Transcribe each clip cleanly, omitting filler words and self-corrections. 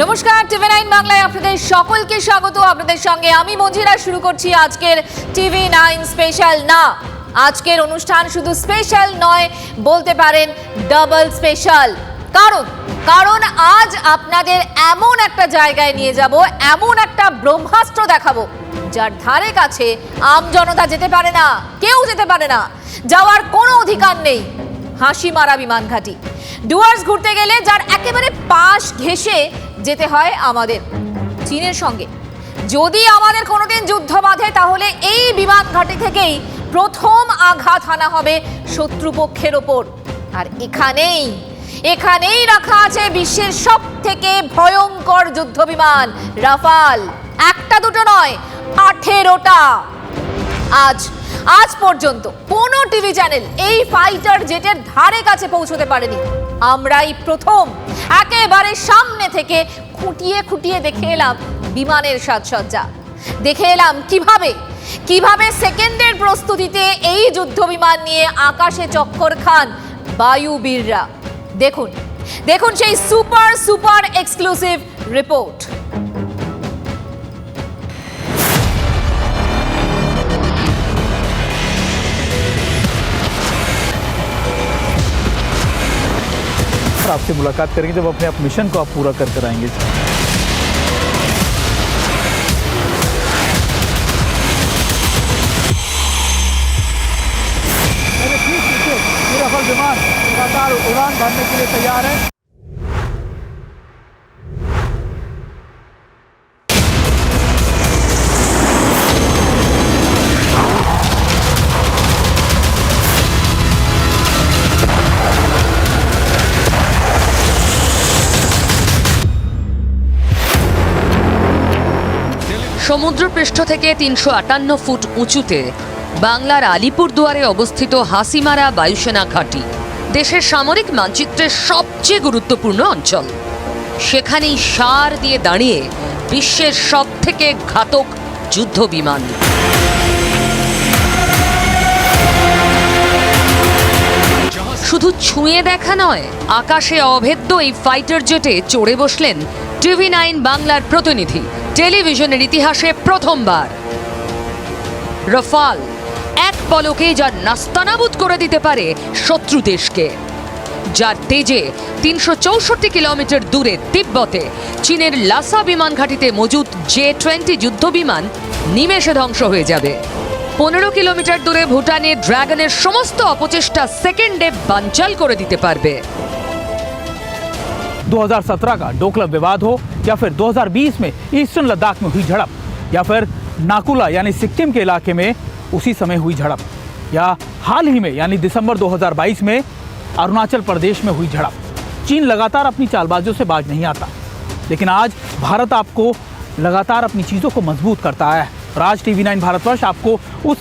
নমস্কার, টিভি9 বাংলায় আপনাদের সকলকে স্বাগত। আপনাদের সঙ্গে আমি মঞ্জিরা। শুরু করছি আজকের টিভি9 স্পেশাল। না, আজকের অনুষ্ঠান শুধু স্পেশাল নয়, বলতে পারেন ডাবল স্পেশাল। কারণ আজ আপনাদের এমন একটা জায়গায় নিয়ে যাব, এমন একটা ব্রহ্মাস্ত্র দেখাবো যার ধারে কাছে আম জনতা যেতে পারে না, কেউ যেতে পারে না, যাওয়ার কোনো অধিকার নেই। হাসিমারা বিমান ঘাঁটি, ডুয়ার্স ঘুরতে গেলে যার একেবারে পাশ ঘেঁষে যেতে হয় আমাদের চীনের সঙ্গে। যদি আমাদের কোনোদিন যুদ্ধ বাঁধে, তাহলে এই বিমান ঘাঁটি থেকেই প্রথম আঘাত হানা হবে শত্রুপক্ষের ওপর। আর এখানেই রাখা আছে বিশ্বের সব থেকে ভয়ঙ্কর যুদ্ধ বিমান রাফাল। একটা দুটো নয়, 18টা। আজ পর্যন্ত কোনো টিভি চ্যানেল এই ফাইটার জেটের ধারে কাছে পৌঁছতে পারেনি। আমরাই প্রথম একেবারে সামনে থেকে খুঁটিয়ে দেখে এলাম বিমানের সাজসজ্জা। দেখে এলাম কিভাবে সেকেন্ডের প্রস্তুতিতে এই যুদ্ধ বিমান নিয়ে আকাশে চক্কর খান বায়ুবীররা। দেখুন সেই সুপার এক্সক্লুসিভ রিপোর্ট। आपसे मुलाकात करेंगे जब अपने आप मिशन को आप पूरा कर कर आएंगे। राफेल विमान लगातार उड़ान भरने के लिए तैयार है। সমুদ্রপৃষ্ঠ থেকে 358 ফুট উঁচুতে বাংলার আলিপুরদুয়ারে অবস্থিত হাসিমারা বায়ুসেনা ঘাঁটি দেশের সামরিক মানচিত্রের সবচেয়ে গুরুত্বপূর্ণ অঞ্চল। সেখানেই সার দিয়ে দাঁড়িয়ে বিশ্বের সবথেকে ঘাতক যুদ্ধ বিমান। শুধু ছুঁয়ে দেখা নয়, আকাশে অভেদ্য এই ফাইটার জেটে চড়ে বসলেন টিভি9 বাংলার প্রতিনিধি। টেলিভিশনের ইতিহাসে প্রথমবার রাফাল এক পলকে যার নাস্তানাবুদ করে দিতে পারে শত্রু দেশকে, যার তেজে 364 কিলোমিটার দূরে তিব্বতে চীনের লাসা বিমান ঘাঁটিতে মজুদ J-20 যুদ্ধ বিমান নিমেষে ধ্বংস হয়ে যাবে। 15 কিলোমিটার দূরে ভুটানের ড্রাগনের সমস্ত অপচেষ্টা সেকেন্ডে বানচাল করে দিতে পারবে। 2017 का डोकलाम विवाद हो, या फिर 2020 में ईस्टर्न लद्दाख में हुई झड़प, या फिर नाकुला यानी सिक्किम के इलाके में उसी समय हुई झड़प, या हाल ही में यानी दिसंबर 2022 में अरुणाचल प्रदेश में हुई झड़प, चीन लगातार अपनी चालबाजियों से बाज नहीं आता। लेकिन आज भारत आपको लगातार अपनी चीज़ों को मजबूत करता है। और आज टीवी9 भारतवर्ष आपको उस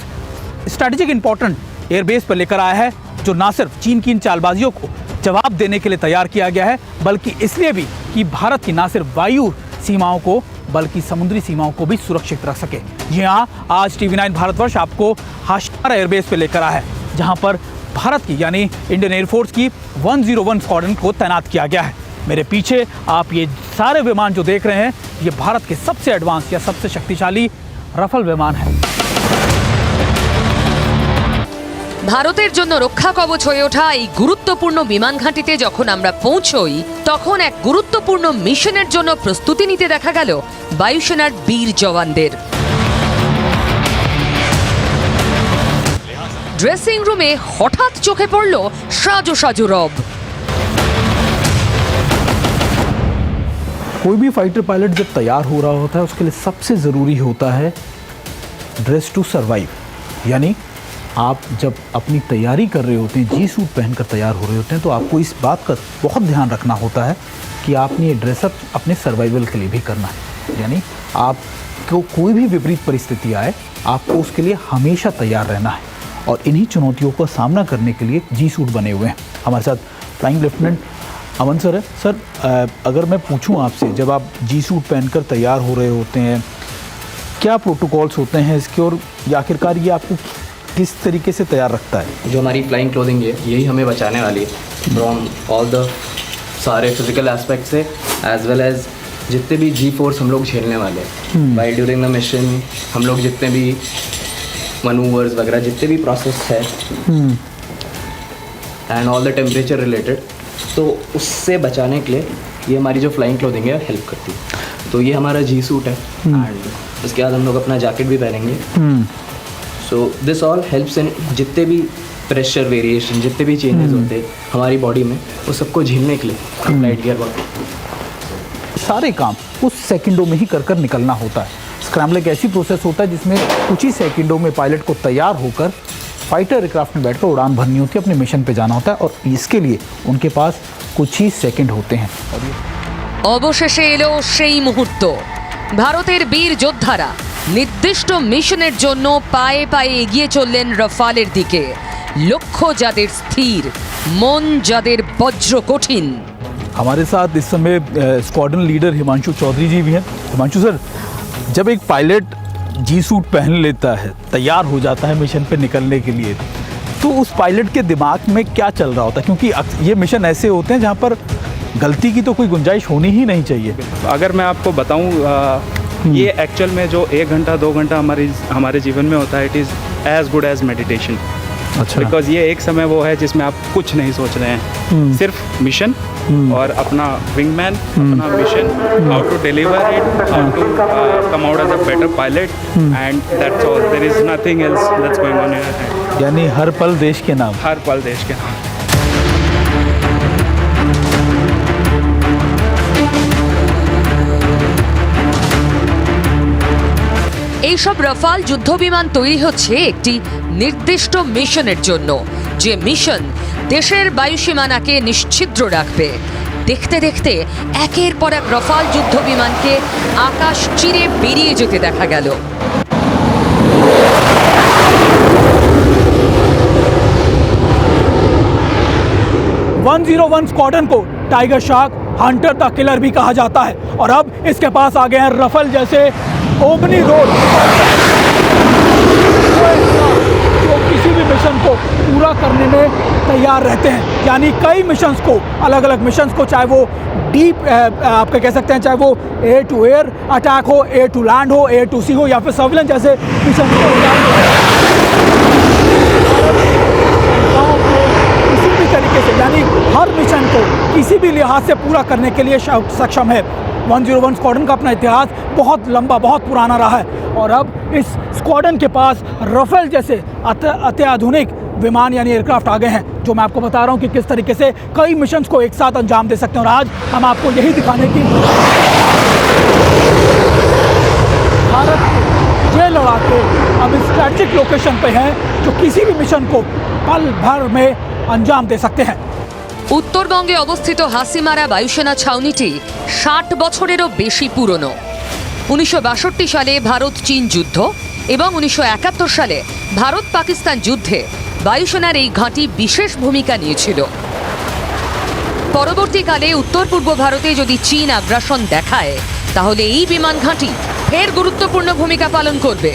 स्ट्रैटेजिक इंपॉर्टेंट एयरबेस पर लेकर आया है, जो ना सिर्फ चीन की इन चालबाजियों को जवाब देने के लिए तैयार किया गया है, बल्कि इसलिए भी कि भारत की ना सिर्फ वायु सीमाओं को बल्कि समुद्री सीमाओं को भी सुरक्षित रख सके। जी हाँ, आज टीवी9 भारतवर्ष आपको हाशिमारा एयरबेस पे लेकर आया है, जहां पर भारत की यानी इंडियन एयरफोर्स की 101 स्क्वाड्रन को तैनात किया गया है। मेरे पीछे आप ये सारे विमान जो देख रहे हैं, ये भारत के सबसे एडवांस या सबसे शक्तिशाली राफेल विमान है। ভারতের জন্য রক্ষা কবচ হয়ে ওঠা এই গুরুত্বপূর্ণ বিমান ঘাঁটিতে যখন আমরা পৌঁছই, তখন এক গুরুত্বপূর্ণ মিশনের জন্য প্রস্তুতি নিতে দেখা গেল বায়ুসেনার বীর জওয়ানদের। ড্রেসিং রুমে হঠাৎ চোখে পড়ল সাজো রব। कोई भी फाइटर पायलट जब तैयार हो रहा होता है, उसके लिए सबसे ज़रूरी होता है ड्रेस टू सर्वाइव। यानी आप जब अपनी तैयारी कर रहे होते हैं, जी सूट पहनकर तैयार हो रहे होते हैं, तो आपको इस बात का बहुत ध्यान रखना होता है कि आपने ये ड्रेसअप अपने सर्वाइवल के लिए भी करना है। यानी आपको कोई भी विपरीत परिस्थिति आए, आपको उसके लिए हमेशा तैयार रहना है। और इन्हीं चुनौतियों का सामना करने के लिए जी सूट बने हुए हैं। हमारे साथ फ्लाइंग लेफ्टिनेंट अमन सर है। सर, अगर मैं पूछूं आपसे, जब आप जी सूट पहनकर तैयार हो रहे होते हैं, क्या प्रोटोकॉल्स होते हैं इसके, और आखिरकार ये आपको किस तरीके से तैयार रखता है? जो हमारी फ्लाइंग क्लोथिंग है, यही हमें बचाने वाली है फ्रॉम ऑल द सारे फिजिकल एस्पेक्ट से, एज वेल एज जितने भी जी फोर्स हम लोग झेलने वाले हैं वाइल ड्यूरिंग द मिशन, हम लोग जितने भी मनूवर्स वगैरह जितने भी प्रोसेस है and all the temperature related, तो उससे बचाने के लिए ये हमारी जो फ्लाइंग क्लोथिंग है हेल्प करती है। तो ये हमारा जी सूट है एंड उसके बाद हम लोग अपना जैकेट भी पहनेंगे। So this all helps in जितने भी प्रेशर वेरिएशन, जितने भी चेंजेस होते हैं हमारी बॉडी में, वो सबको झेलने के लिए फ्लाइट गियर वर्क। सारे काम कुछ सेकंडों में ही कर निकलना होता है। स्क्रैम्बल एक ऐसी प्रोसेस होता है जिसमें कुछ ही सेकंडों में पायलट को तैयार होकर फाइटर एयरक्राफ्ट में बैठकर उड़ान भरनी होती है, अपने मिशन पे जाना होता है और इसके लिए उनके पास कुछ ही सेकंड होते हैं। অবশেষে এলো সেই মুহূর্ত, ভারতের বীর যোদ্ধারা নির্দিষ্ট মিশনের জন্য পায়ে পায়ে এগিয়ে চললেন রাফালের দিকে। লক্ষ্য যাদের স্থির, মন যাদের বজ্র কঠিন। हमारे साथ इस समय स्क्वाड्रन लीडर हिमांशु चौधरी जी भी हैं। हिमांशु सर, जब एक पायलट जी सूट पहन लेता है, तैयार हो जाता है मिशन पे निकलने के लिए, तो उस पायलट के दिमाग में क्या चल रहा होता है? क्योंकि ये मिशन ऐसे होते हैं जहाँ पर गलती की तो कोई गुंजाइश होनी ही नहीं चाहिए। अगर मैं आपको बताऊं, ये एक्चुअल में जो 1 घंटा 2 घंटा हमारे जीवन में होता है, it is as good as meditation. अच्छा। बिकॉज ये एक समय वो है जिसमें आप कुछ नहीं सोच रहे हैं, सिर्फ मिशन और अपना विंगमैन, अपना mission, how to deliver it, how to come out as a better pilot, and that's all. There is nothing else that's going on in your head. यानी हर पल देश के नाम। हर पल देश के नाम। এইসব রাফাল যুদ্ধবিমান তৈরি হচ্ছে একটি নির্দিষ্ট মিশনের জন্য, যে মিশন দেশের বায়ুসীমানাকে নিশ্ছিদ্র রাখবে। দেখতে দেখতে একের পর এক রাফাল যুদ্ধবিমানকে আকাশ চিরে বেরিয়ে যেতে দেখা গেল। 101 स्क्वाड्रन को tiger shark, Hunter the killer भी कहा जाता है और अब इसके पास आ गए हैं रफेल जैसे ओमनी रोड, जो किसी भी मिशन को पूरा करने में तैयार रहते हैं। यानी कई मिशंस को, अलग अलग मिशंस को, चाहे वो डीप आपका कह सकते हैं, चाहे वो एयर टू एयर अटैक हो, एयर टू लैंड हो, एयर टू सी हो, या फिर सर्विलेंस जैसे मिशन को किसी भी तरीके से, यानी हर मिशन को किसी भी लिहाज से पूरा करने के लिए सक्षम है। 101 स्क्वाड्रन का अपना इतिहास बहुत लंबा, बहुत पुराना रहा है और अब इस स्क्वाड्रन के पास रफेल जैसे अत्याधुनिक विमान यानी एयरक्राफ्ट आ गए हैं, जो मैं आपको बता रहा हूं कि किस तरीके से कई मिशंस को एक साथ अंजाम दे सकते हैं। और आज हम आपको यही दिखाने की भारत ये लड़ाके अब स्ट्रैटेजिक लोकेशन पे हैं जो किसी भी मिशन को पल भर में अंजाम दे सकते हैं। উত্তরবঙ্গে অবস্থিত হাসিমারা বায়ুসেনা ছাউনিটি 60 বছরেরও বেশি পুরনো। 1962 সালে ভারত চীন যুদ্ধ এবং 1971 সালে ভারত পাকিস্তান যুদ্ধে বায়ুসেনার এই ঘাঁটি বিশেষ ভূমিকা নিয়েছিল। পরবর্তীকালে উত্তর পূর্ব ভারতে যদি চীন আগ্রাসন দেখায়, তাহলে এই বিমান ঘাঁটি ফের গুরুত্বপূর্ণ ভূমিকা পালন করবে।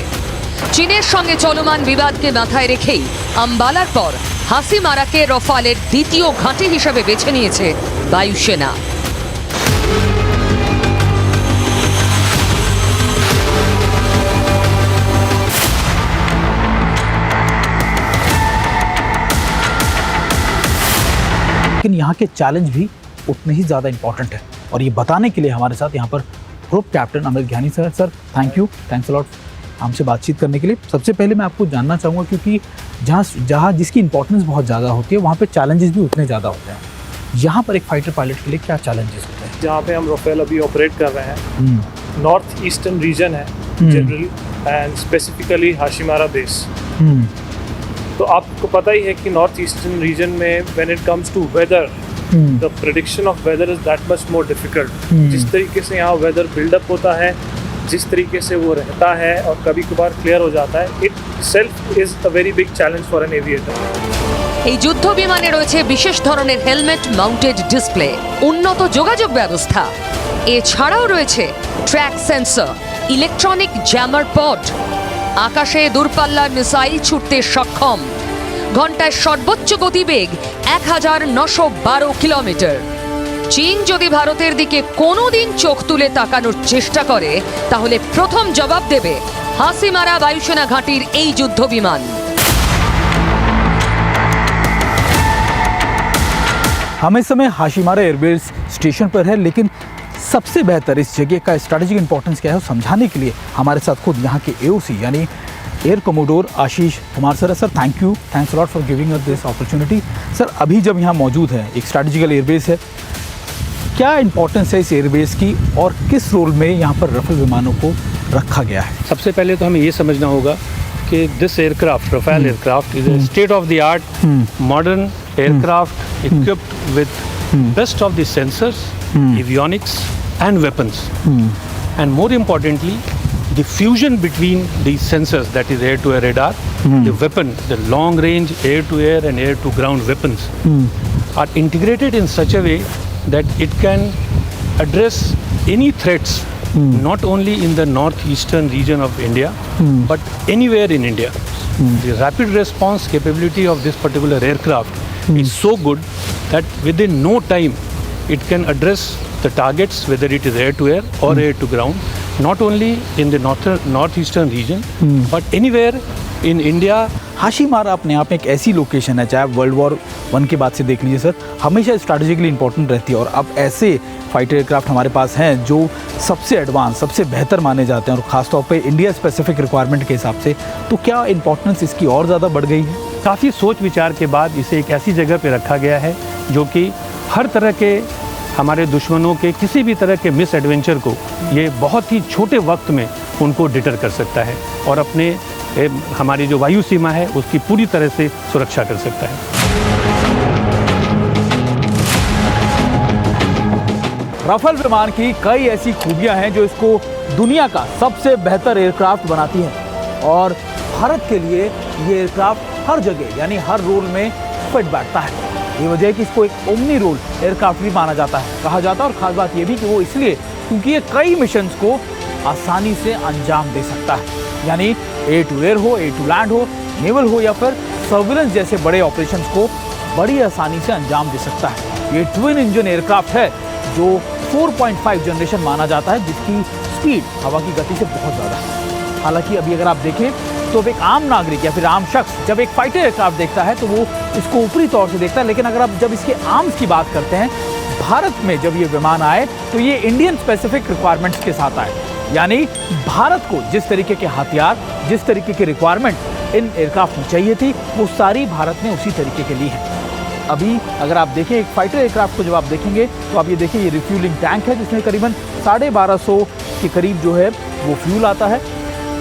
চীনের সঙ্গে চলমান বিবাদকে মাথায় রেখেই আম্বালার পর হাসিমারাকে রফালের দ্বিতীয় ঘাঁটি হিসেবে বেছে নিয়েছে বায়ুসেনা। लेकिन यहाँ के चैलेंज भी उतने ही ज़्यादा इंपॉर्टेंट है और ये बताने के लिए हमारे साथ यहाँ पर ग्रुप कैप्टन अमित ज्ञानी sir. Sir thank you, thanks a lot हमसे बातचीत करने के लिए। सबसे पहले मैं आपको जानना चाहूँगा, क्योंकि जहाँ जिसकी इंपॉर्टेंस बहुत ज़्यादा होती है, वहाँ पे चैलेंजेस भी उतने ज़्यादा होते हैं। यहाँ पर एक फाइटर पायलट के लिए क्या चैलेंजेस होते हैं? जहाँ पे हम रफेल अभी ऑपरेट कर रहे हैं, नॉर्थ ईस्टर्न रीजन है generally, and specifically Hashimara base. तो आपको पता ही है कि नॉर्थ ईस्टर्न रीजन में when it comes to weather, the prediction of weather is that much more difficult. जिस तरीके से यहाँ वेदर बिल्डअप होता है, जिस तरीके से वो रहता है और कभी कभार क्लियर हो जाता है, itself is a very big challenge for an aviator. এই যুদ্ধ বিমানে রয়েছে বিশেষ ধরনের হেলমেট মাউন্টেড ডিসপ্লে, উন্নত যোগাযোগ ব্যবস্থা, এছাড়াও রয়েছে ট্র্যাক সেন্সর, ইলেকট্রনিক জ্যামার পড, আকাশে দূরপাল্লার মিসাইল ছুটতে সক্ষম, ঘন্টায় সর্বোচ্চ গতিবেগ 1912 কিলোমিটার। চীন যদি ভারতের দিকে কোনোদিন চোখ তুলে তাকানোর চেষ্টা করে তাহলে প্রথম জবাব দেবে হাসিমারা বায়ুসেনা ঘাঁটির এই যুদ্ধ বিমান। हम इस समय हाशिमारा एयरबेस स्टेशन पर है, लेकिन सबसे बेहतर इस जगह का स्ट्रैटेजिक इंपॉर्टेंस क्या है वो समझाने के लिए हमारे साथ खुद यहाँ के एओसी यानी air commodore Ashish Kumar sir है। Sir thanks lot for giving us this opportunity. Sir अभी जब यहाँ मौजूद है, एक स्ट्रैटेजिकल एयरबेस है, क्या इंपॉर्टेंस है इस एयरबेस की और किस रोल में यहाँ पर रफेल विमानों को रखा गया है? सबसे पहले तो हमें ये समझना होगा कि this aircraft Rafale aircraft is a state of the art modern aircraft equipped with best of the sensors, avionics and weapons. And more importantly, the fusion between these sensors, that is air-to-air radar, the weapon, the long-range air-to-air and air-to-ground weapons are integrated in such a way that it can address any threats not only in the northeastern region of India but anywhere in India. The rapid response capability of this particular aircraft is so good that within no time it can address the targets, whether it is air to air or air to ground, not only in the northeastern region but anywhere in India. Hasimara अपने आप में एक ऐसी location है, चाहे world war 1 के बाद से देख लीजिए सर, हमेशा स्ट्रैटेजिकली इंपॉर्टेंट रहती है। और अब ऐसे फाइटर एयरक्राफ्ट हमारे पास हैं जो सबसे एडवांस, सबसे बेहतर माने जाते हैं और ख़ासतौर पे इंडिया स्पेसिफिक रिक्वायरमेंट के हिसाब से, तो क्या इंपॉर्टेंस इसकी और ज़्यादा बढ़ गई है? काफ़ी सोच विचार के बाद इसे एक ऐसी जगह पे रखा गया है जो कि हर तरह के हमारे दुश्मनों के किसी भी तरह के मिस एडवेंचर को ये बहुत ही छोटे वक्त में उनको डिटर कर सकता है और अपने हमारी जो वायु सीमा है उसकी पूरी तरह से सुरक्षा कर सकता है। राफेल विमान की कई ऐसी खूबियां हैं जो इसको दुनिया का सबसे बेहतर एयरक्राफ्ट बनाती हैं और भारत के लिए ये एयरक्राफ्ट हर जगह यानी हर रोल में फिट बैठता है। ये वजह है कि इसको एक ओमनी रोल एयरक्राफ्ट भी माना जाता है, कहा जाता है। और ख़ास बात ये भी कि वो इसलिए क्योंकि ये कई मिशंस को आसानी से अंजाम दे सकता है, यानी एयर टू एयर हो, एयर टू लैंड हो, नेवल हो या फिर सर्विलेंस जैसे बड़े ऑपरेशंस को बड़ी आसानी से अंजाम दे सकता है। ये ट्विन इंजन एयरक्राफ्ट है जो 4.5 जनरेशन माना जाता है, जिसकी स्पीड हवा की गति से बहुत ज़्यादा है। हालांकि अभी अगर आप देखें तो एक आम नागरिक या फिर आम शख्स जब एक फाइटर एयरक्राफ्ट देखता है तो वो इसको ऊपरी तौर से देखता है, लेकिन अगर आप जब इसके आर्म्स की बात करते हैं, भारत में जब ये विमान आए तो ये इंडियन स्पेसिफिक रिक्वायरमेंट्स के साथ आए, यानी भारत को जिस तरीके के हथियार, जिस तरीके की रिक्वायरमेंट इन एयरक्राफ्ट में चाहिए थी, वो सारी भारत ने उसी तरीके के ली है। अभी अगर आप देखें एक फाइटर एयरक्राफ्ट को जब आप देखेंगे तो आप ये देखिए, ये रिफ्यूलिंग टैंक है जिसमें करीबन 1250 के करीब जो है वो फ्यूल आता है।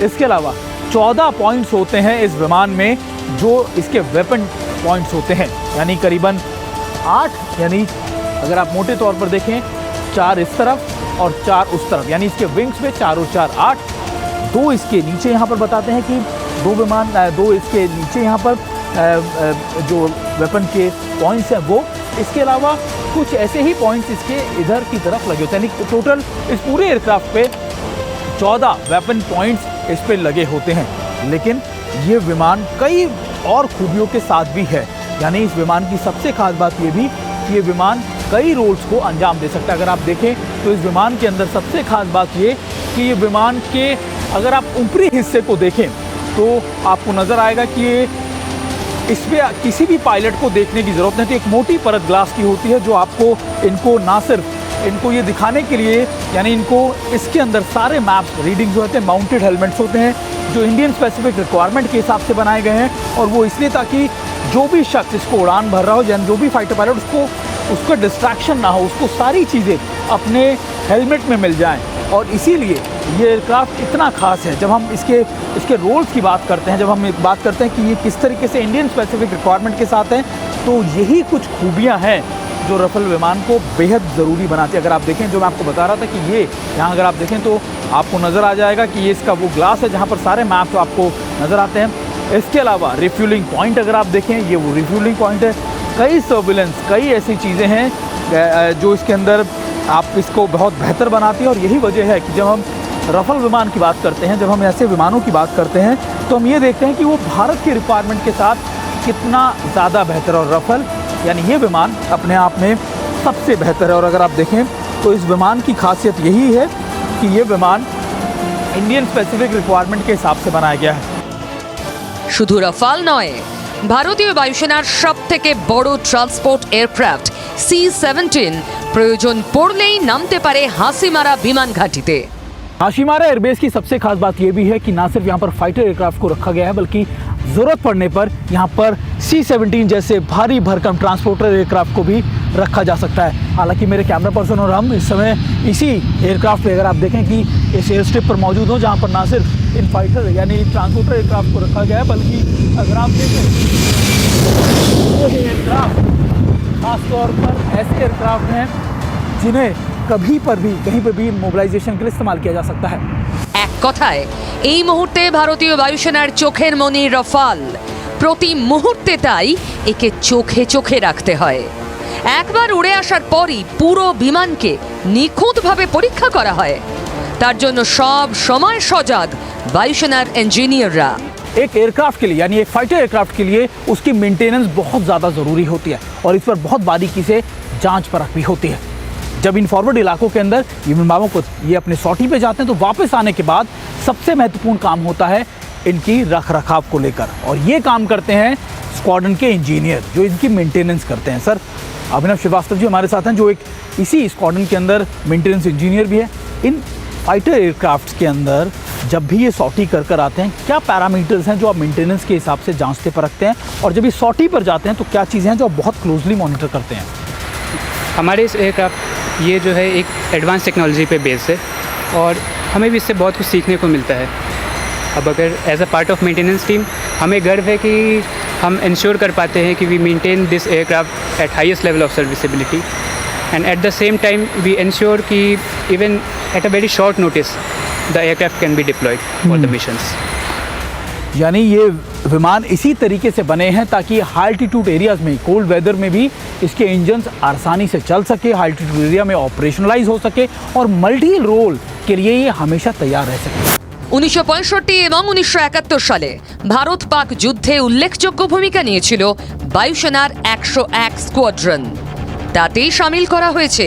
इसके अलावा 14 पॉइंट्स होते हैं इस विमान में जो इसके वेपन पॉइंट्स होते हैं, यानी करीबन 8, यानी अगर आप मोटे तौर पर देखें 4 इस तरफ और 4 उस तरफ, यानी इसके विंग्स में 4 और 4 8। 2 इसके नीचे यहाँ पर बताते हैं कि 2 इसके नीचे यहाँ पर जो वेपन के पॉइंट्स हैं वो, इसके अलावा कुछ ऐसे ही पॉइंट्स इसके इधर की तरफ लगे होते हैं, यानी टोटल इस पूरे एयरक्राफ्ट पे 14 वेपन पॉइंट्स इस पे लगे होते हैं। लेकिन ये विमान कई और खूबियों के साथ भी है, यानी इस विमान की सबसे खास बात ये भी कि ये विमान कई रोल्स को अंजाम दे सकता है। अगर आप देखें तो इस विमान के अंदर सबसे खास बात ये कि ये विमान के अगर आप ऊपरी हिस्से को देखें तो आपको नज़र आएगा कि ये इस पर किसी भी पायलट को देखने की ज़रूरत नहीं, तो एक मोटी परत ग्लास की होती है जो आपको इनको ना सिर्फ इनको ये दिखाने के लिए, यानी इनको इसके अंदर सारे मैप्स रीडिंग्स होते हैं, माउंटेड हेलमेट्स होते हैं जो इंडियन स्पेसिफिक रिक्वायरमेंट के हिसाब से बनाए गए हैं, और वो इसलिए ताकि जो भी शख्स इसको उड़ान भर रहा हो, यानी जो भी फाइटर पायलट उसको डिस्ट्रैक्शन ना हो, उसको सारी चीज़ें अपने हेलमेट में मिल जाएं। और इसीलिए ये एयरक्राफ्ट इतना ख़ास है। जब हम इसके रोल्स की बात करते हैं, जब हम बात करते हैं कि ये किस तरीके से इंडियन स्पेसिफिक रिक्वायरमेंट के साथ हैं, तो यही कुछ खूबियाँ हैं जो रफेल विमान को बेहद ज़रूरी बनाती है। अगर आप देखें, जो मैं आपको बता रहा था कि ये यहाँ अगर आप देखें तो आपको नज़र आ जाएगा कि ये इसका वो ग्लास है जहाँ पर सारे मैप्स आपको नज़र आते हैं। इसके अलावा रिफ्यूलिंग पॉइंट अगर आप देखें, ये वो रिफ्यूलिंग पॉइंट है। कई सर्विलेंस, कई ऐसी चीज़ें हैं जो इसके अंदर आप इसको बहुत बेहतर बनाती है। और यही वजह है कि जब हम रफेल विमान की बात करते हैं, जब हम ऐसे विमानों की बात करते हैं, तो हम ये देखते हैं कि वो भारत की रिक्वायरमेंट के साथ कितना ज़्यादा बेहतर। और रफेल यानी ये विमान अपने आप में सबसे बेहतर है। और अगर आप देखें तो इस विमान की खासियत यही है कि ये विमान इंडियन स्पेसिफिक रिक्वायरमेंट के हिसाब से बनाया गया है। শুধু রাফাল নয়, ভারতীয় বায়ুসেনার সব থেকে বড় ট্রান্সপোর্ট এয়ারক্রাফট C-17 প্রয়োজন পড়লেই নামতে পারে হাসিমারা বিমান ঘাঁটিতে। हाशिमारा एयरबेस की सबसे खास बात यह भी है कि ना सिर्फ यहाँ पर फाइटर एयरक्राफ्ट को रखा गया है, बल्कि ज़रूरत पड़ने पर यहाँ पर C-17 जैसे भारी भरकम ट्रांसपोर्टर एयरक्राफ्ट को भी रखा जा सकता है। हालांकि मेरे कैमरा पर्सन और हम इस समय इसी एयरक्राफ्ट पे, अगर आप देखें कि इस एयर स्ट्रिप पर मौजूद हो, जहाँ पर ना सिर्फ इन फाइटर यानी ट्रांसपोर्टर एयरक्राफ्ट को रखा गया है, बल्कि अगर आप देखें ये एयरक्राफ्ट खासतौर पर ऐसे एयरक्राफ्ट हैं जिन्हें कभी पर भी कहीं पर भी मोबिलाइजेशन के लिए इस्तेमाल किया जा सकता है। এক কথায় এই মুহূর্তে ভারতীয় বায়ুসেনার চোখের মনি রাফাল, প্রতি মুহূর্তে তাই একে চোখে চোখে রাখতে হয়। একবার উড়ে আসার পরই পুরো বিমানকে নিখুঁতভাবে পরীক্ষা করা হয়। তার জন্য সব সময় সজাগ বায়ুসেনার ইঞ্জিনিয়াররা। एक एयरक्राफ्ट के लिए यानी एक फाइटर एयरक्राफ्ट के लिए उसकी मेंटेनेंस बहुत ज़्यादा ज़रूरी होती है और इस पर बहुत बारीकी से जांच परख भी होती है। जब इन फॉरवर्ड इलाकों के अंदर ये विमानों को ये अपने सॉटी पे जाते हैं तो वापस आने के बाद सबसे महत्वपूर्ण काम होता है इनकी रख रखाव को लेकर, और ये काम करते हैं स्क्वाड्रन के इंजीनियर जो इनकी मेंटेनेंस करते हैं। सर अभिनव श्रीवास्तव जी हमारे साथ हैं, जो एक इसी स्क्वाड्रन के अंदर मेंटेनेंस इंजीनियर भी है। इन फाइटर एयरक्राफ्ट के अंदर जब भी ये सॉटी कर आते हैं, क्या पैरामीटर्स हैं जो आप मेंटेनेंस के हिसाब से जांचते परखते हैं, और जब ये सॉटी पर जाते हैं तो क्या चीज़ें हैं जो आप बहुत क्लोजली मॉनिटर करते हैं? हमारे इस एयरक्राफ्ट ये जो है एक एडवांस टेक्नोलॉजी पे बेस्ड है और हमें भी इससे बहुत कुछ सीखने को मिलता है। अब अगर as a part of maintenance team हमें गर्व है कि हम इंश्योर कर पाते हैं कि we maintain this aircraft at highest level of serviceability and at the same time we ensure कि even at a very short notice the aircraft can be deployed for the missions. यानी ये विमान इसी तरीके से बने हैं ताकि हाई एल्टीट्यूड एरियाज़ में, कोल्ड वेदर में भी इसके इंजन्स आसानी से चल सके, हाई एल्टीट्यूड एरिया में ऑपरेशनलाइज हो सके और मल्टी रोल के लिए ये हमेशा तैयार रह सके। 1965 এবং 1971 সালে ভারত পাক যুদ্ধে উল্লেখযোগ্য ভূমিকা নিয়েছিল বায়ুসেনার 101 স্কোয়াড্রন। তাতেই শামিল করা হয়েছে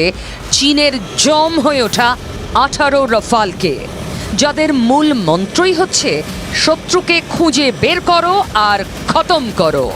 চীনের জম হয়ে ওঠা 18 রাফালকে, যাদের মূল মন্ত্রই হচ্ছে শত্রুকে খুঁজে বের করো আর খতম করো।